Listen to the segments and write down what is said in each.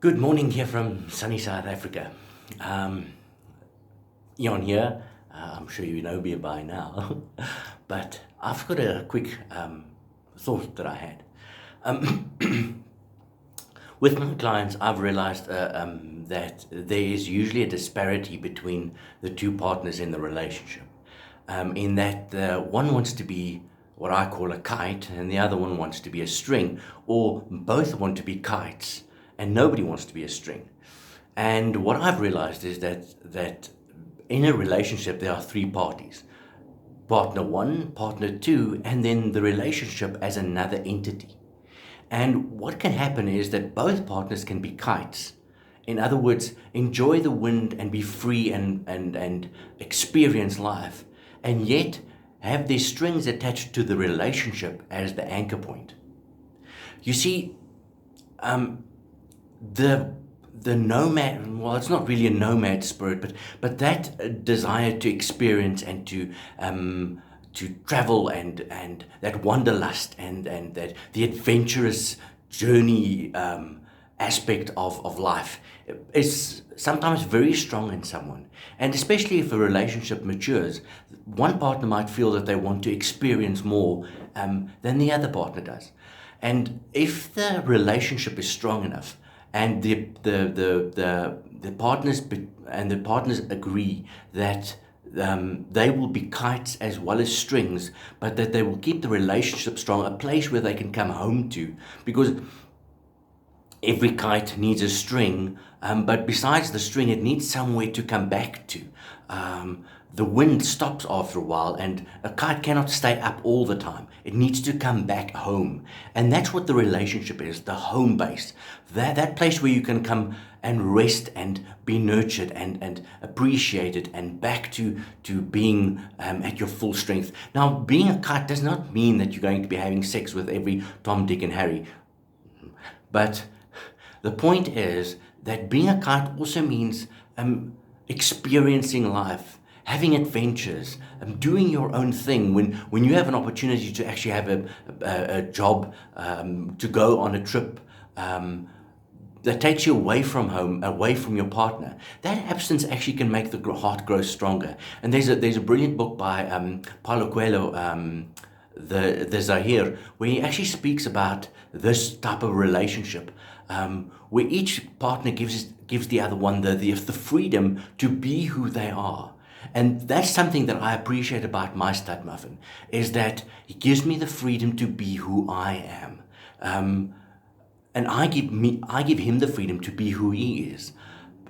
Good morning here from sunny South Africa. Jan here. I'm sure you know me by now, but I've got a quick thought that I had. With my clients, I've realized that there is usually a disparity between the two partners in the relationship, in that one wants to be what I call a kite and the other one wants to be a string, or both want to be kites and nobody wants to be a string. And what I've realized is that in a relationship there are three parties: partner one, partner two, and then the relationship as another entity. And what can happen is that both partners can be kites. In other words, enjoy the wind and be free and experience life, and yet have their strings attached to the relationship as the anchor point. You see, the the nomad, well, it's not really a nomad spirit, but that desire to experience and to travel, and that wanderlust, and that the adventurous journey aspect of life is sometimes very strong in someone. And especially if a relationship matures, one partner might feel that they want to experience more than the other partner does. And if the relationship is strong enough, and the partners agree that they will be kites as well as strings, but that they will keep the relationship strong, a place where they can come home to, because every kite needs a string, but besides the string, it needs somewhere to come back to. The wind stops after a while, and a kite cannot stay up all the time. It needs to come back home. And that's what the relationship is, the home base. That place where you can come and rest and be nurtured and appreciated, and back to being at your full strength. Now, being a kite does not mean that you're going to be having sex with every Tom, Dick, and Harry. But the point is that being a kite also means experiencing life, having adventures, doing your own thing. When you have an opportunity to actually have a job, to go on a trip that takes you away from home, away from your partner, that absence actually can make the heart grow stronger. And there's a brilliant book by Paulo Coelho, the Zahir, where he actually speaks about this type of relationship, where each partner gives the other one the freedom to be who they are. And that's something that I appreciate about my stud muffin, is that he gives me the freedom to be who I am. And I give him the freedom to be who he is.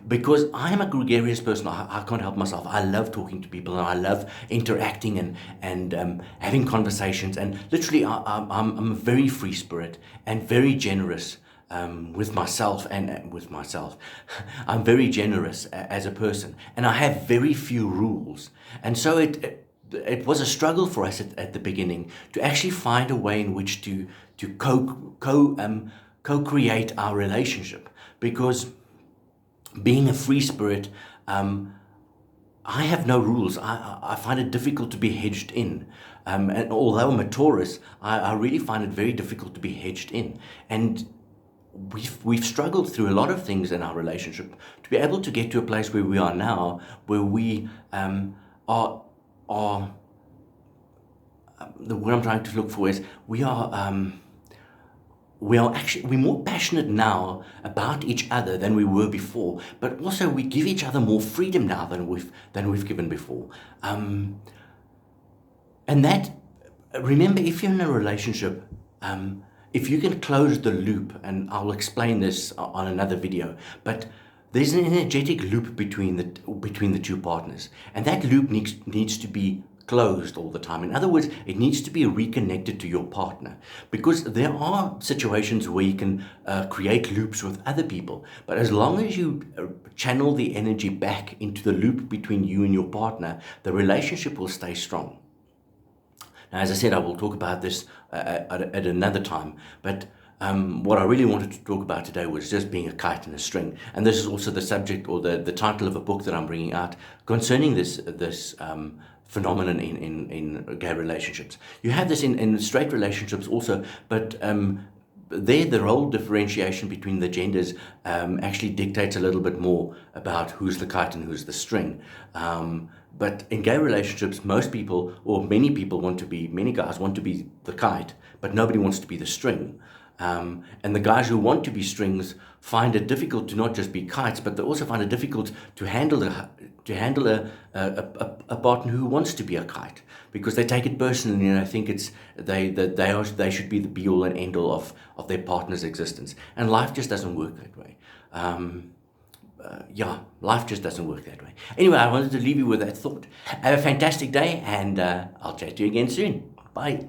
Because I am a gregarious person, I can't help myself. I love talking to people, and I love interacting and having conversations. And literally, I'm a very free spirit and very generous with myself and with myself. I'm very generous as a person, and I have very few rules. And so it was a struggle for us at the beginning to actually find a way in which to co-create our relationship, because being a free spirit, I have no rules. I find it difficult to be hedged in. And although I'm a Taurus, I really find it very difficult to be hedged in. And we've struggled through a lot of things in our relationship to be able to get to a place where we are now, where we are the word I'm trying to look for is we're more passionate now about each other than we were before, but also we give each other more freedom now than we've given before. And that, remember, if you're in a relationship, if you can close the loop, and I'll explain this on another video, but there's an energetic loop between the two partners, and that loop needs to be closed all the time. In other words, it needs to be reconnected to your partner, because there are situations where you can create loops with other people, but as long as you channel the energy back into the loop between you and your partner, the relationship will stay strong. Now, as I said, I will talk about this at another time, but what I really wanted to talk about today was just being a kite and a string. And this is also the subject, or the title of a book that I'm bringing out concerning this phenomenon in gay relationships. You have this in straight relationships also, but there, the role differentiation between the genders actually dictates a little bit more about who's the kite and who's the string. But in gay relationships, most people, or many guys want to be the kite, but nobody wants to be the string. And the guys who want to be strings find it difficult to not just be kites, but they also find it difficult to handle a partner who wants to be a kite, because they take it personally and I think they should be the be all and end all of their partner's existence. And life just doesn't work that way. Life just doesn't work that way. Anyway, I wanted to leave you with that thought. Have a fantastic day, and I'll chat to you again soon. Bye.